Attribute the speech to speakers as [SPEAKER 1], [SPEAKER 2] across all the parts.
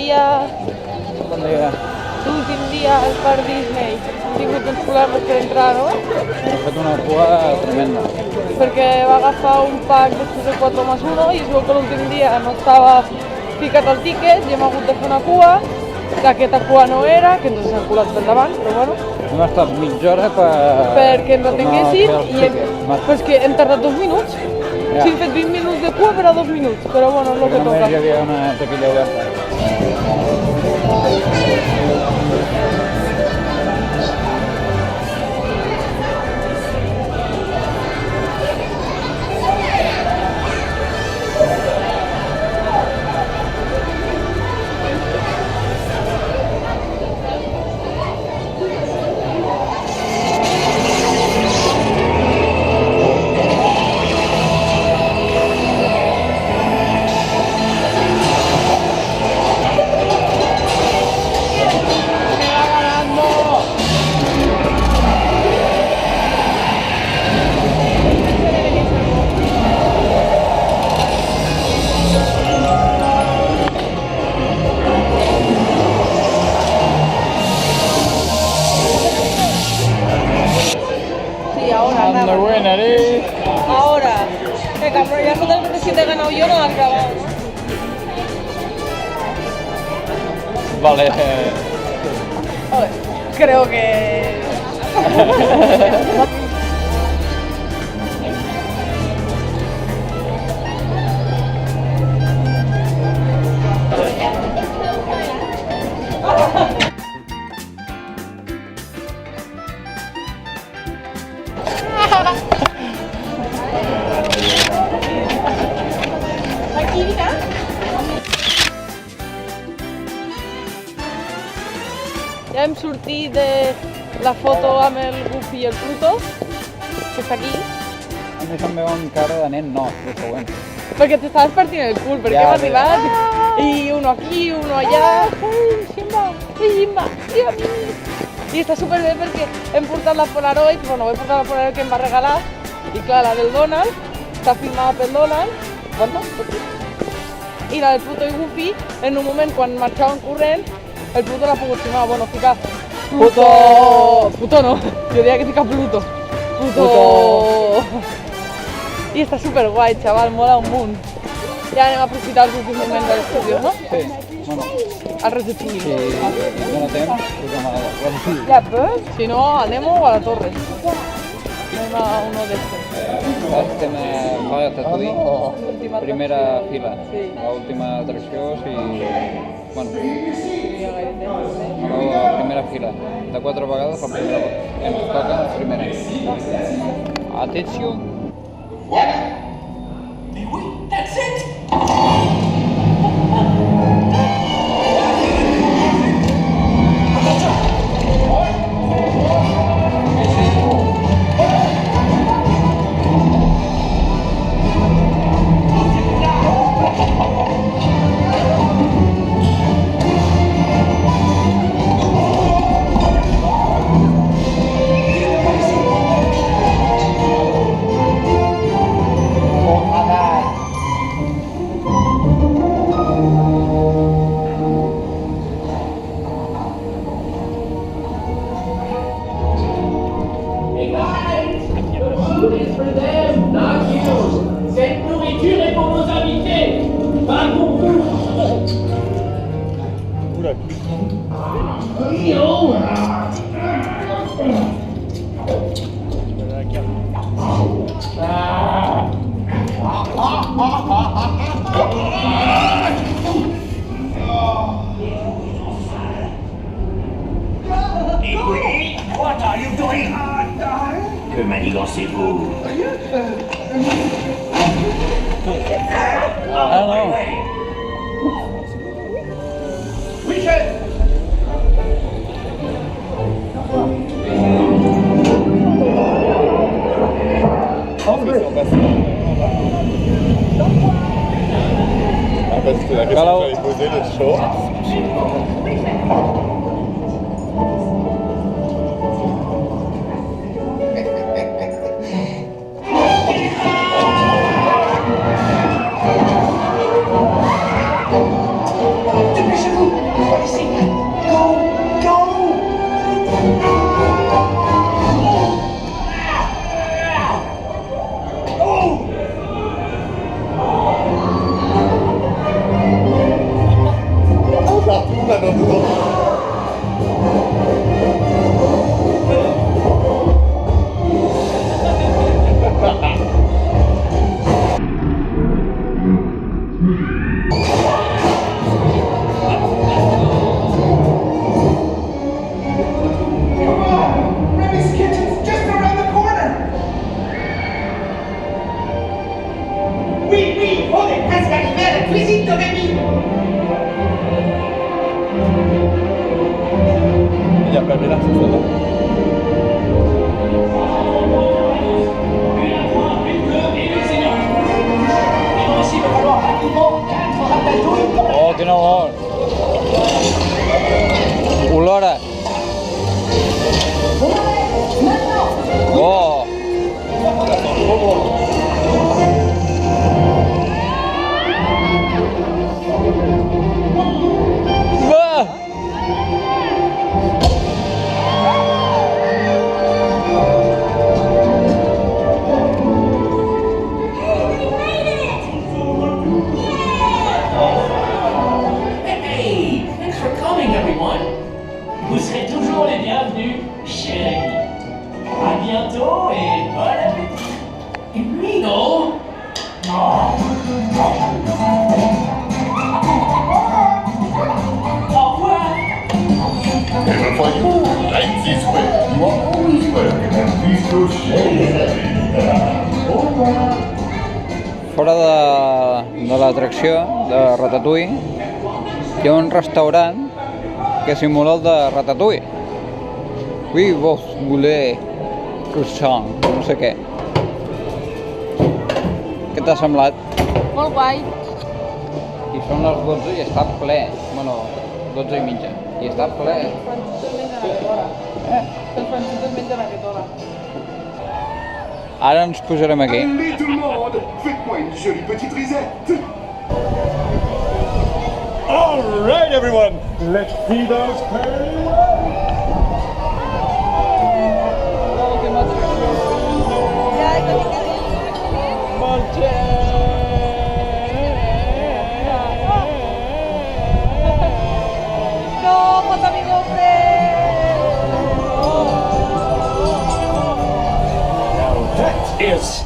[SPEAKER 1] dia.
[SPEAKER 2] Bon dia.
[SPEAKER 1] L'últim dia al Parc Disney. Hem tingut uns problemes per entrar, no?
[SPEAKER 2] Hem fet una cua tremenda.
[SPEAKER 1] Perquè va agafar un pack després de 4+1 i es veu que l'últim dia no estava ficat al tiquet i hem hagut de fer una cua, que aquesta cua no era, que ens han colat per davant, però bueno.
[SPEAKER 2] Hem estat mitja hora
[SPEAKER 1] perquè ens atenguessin i però és que hem tardat 2 minuts.
[SPEAKER 2] Ja.
[SPEAKER 1] Sí, hem fet 20 minuts de cua per a 2 minuts, però bueno, és el que toca.
[SPEAKER 2] Només hi havia una taquilla oberta.
[SPEAKER 1] The
[SPEAKER 2] winner is...
[SPEAKER 1] Ahora. Cabrón, ya todas las veces que te he ganado yo no has grabado.
[SPEAKER 2] Vale.
[SPEAKER 1] Vale. Creo que... Aquí, mira. Ja hem sortit de la foto amb el Goofy i el Pluto, que està aquí.
[SPEAKER 2] A mi se'm veu amb cara de nen, no, el següent.
[SPEAKER 1] Perquè t'estaves partint el cul, perquè hem arribat i uno aquí, uno allà. Ai, Simba, i a mi. I està superbé perquè hem portat la Polaroid, bueno, he portat la Polaroid que em va regalar, i clar, la del Donald, està filmada pel Donald, bueno, i la del Pluto i Goofy, en un moment quan marxaven corrent, el Pluto l'ha pogut filmar, bueno, fica Pluto... Pluto no, jo diria que fica Pluto. Pluto... I està superguai, xaval, mola un munt. Ja anem a aprofitar els últims moments de l'estudi, no?
[SPEAKER 2] Sí, bueno.
[SPEAKER 1] Al receptiu.
[SPEAKER 2] Si dona temps, posem a la...
[SPEAKER 1] Ja, pues, si no, anem a la torre. Anem a uno d'estos.
[SPEAKER 2] Estem a Tatooine, primera fila. L'última atracció, si... Bueno, a la primera fila. De 4 vegades, la primera ens toca la primera. Atenció!
[SPEAKER 3] Voilà! Mais oui, that's it!
[SPEAKER 4] What are you doing? Que manigancez-vous?
[SPEAKER 2] Ah non!
[SPEAKER 3] Michel!
[SPEAKER 5] Parce que la question que j'allais poser, le short.
[SPEAKER 3] Dépêchez-vous. Allez-y. Go, go.
[SPEAKER 5] Ça retourne là-dedans.
[SPEAKER 3] Come on. Remy's kitchen's just around the corner.
[SPEAKER 4] Oui, on est presque arrivé à la cuisine de Rémi.
[SPEAKER 5] Il y a pas de là, c'est ça.
[SPEAKER 3] Ici, il va falloir rapidement 4 ratatouilles pour
[SPEAKER 2] Oh, quina olor! Olora! Oh! Ah!
[SPEAKER 4] Hey, thanks for coming, everyone. Vous serez toujours les bienvenus chez Rémi. À bientôt et bon appétit. Et puis, non. Au revoir.
[SPEAKER 5] And for you, like this way. You are always welcome and please go share.
[SPEAKER 2] Fora de l'atracció de Ratatouille hi ha un restaurant que simula el de Ratatouille. Oui, vos voulez croissant, no sé què. Què t'ha semblat?
[SPEAKER 1] Molt guai.
[SPEAKER 2] I són les 12 i està ple. Bueno, 12 i mitja. I està ple.
[SPEAKER 1] Els francesos mengen aquest hora. Els francesos mengen aquest hora.
[SPEAKER 2] Ara ens posarem aquí.
[SPEAKER 5] Allez tout le monde, faites-moi une jolie petite risette. All right, everyone, let's feed us very well.
[SPEAKER 1] No, pot amigo
[SPEAKER 5] That is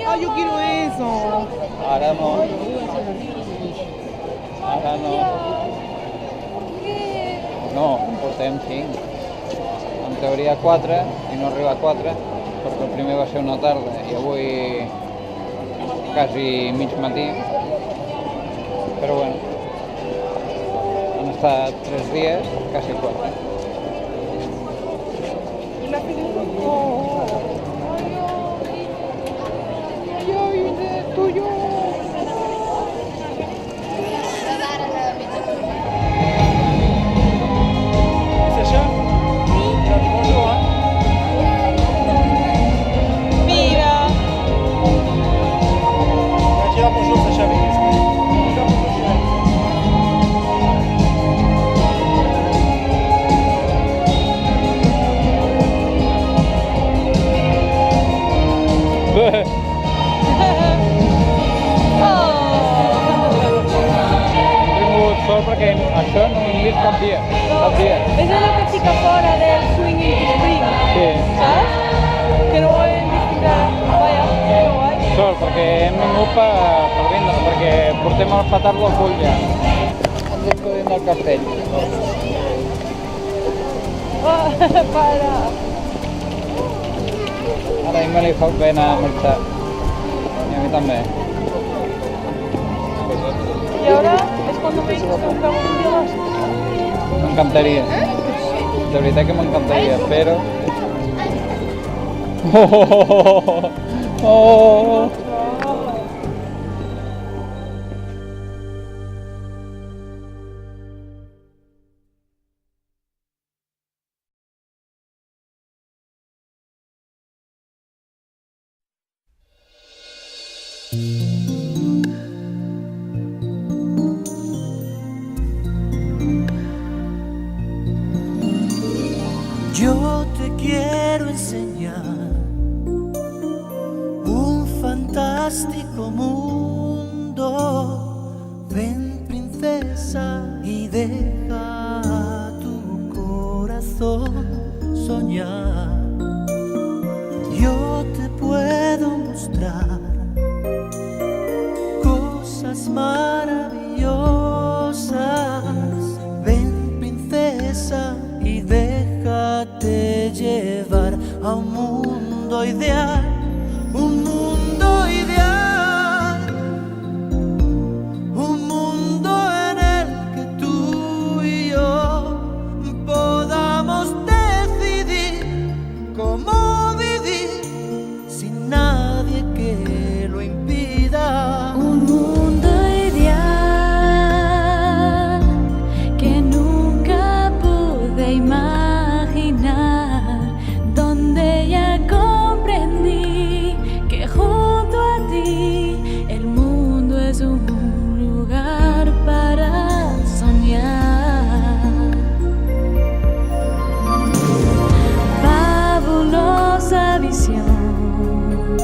[SPEAKER 1] Ah, yo quiero eso.
[SPEAKER 2] Ara no. Ara no. No, en portem 5. En teoria 4 i no arriba a 4 perquè el primer va ser una tarda i avui quasi mig matí. Però bueno, han estat 3 dies, quasi 4.
[SPEAKER 1] Y la película. Oh. Ay, es tuyo.
[SPEAKER 5] Sacha. Tu as dit bonjour, hein?
[SPEAKER 1] Mira.
[SPEAKER 5] Tu vas dire bonjour, Sacha, avec l'esprit. Bonjour, chérie.
[SPEAKER 2] He tingut sort perquè això no ho hem vist cap dia. Cap dia.
[SPEAKER 1] És allò que fica fora del Swinging Spring,
[SPEAKER 2] Sí.
[SPEAKER 1] saps? Que no ho hem vist fins ara. Vaja, que guai.
[SPEAKER 2] Sort, perquè hem vingut per vindre, perquè portem el petardo al cul ja. Ens hem dins del castell.
[SPEAKER 1] Oh, para.
[SPEAKER 2] Ara a mi me li fa pena marxar. I a mi també.
[SPEAKER 1] Y ahora es cuando me dices que buscamos un día más.
[SPEAKER 2] M'encantaria. De veritat que m'encantaria, però... Oh! Oh!
[SPEAKER 6] mundo. Ven, princesa, y deja tu corazón soñar. Yo te puedo mostrar cosas maravillosas. Ven, princesa, y déjate llevar a un mundo ideal, un mundo ideal, un mundo en el que tú y yo podamos decidir cómo vivir sin nadie que lo impida.
[SPEAKER 7] Un mundo ideal que nunca pude imaginar, donde ya comprendí que junto a ti el mundo es un lugar para soñar. Fabulosa visión,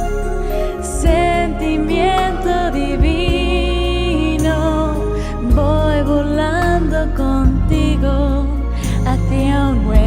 [SPEAKER 7] sentimiento divino, voy volando contigo hacia un nuevo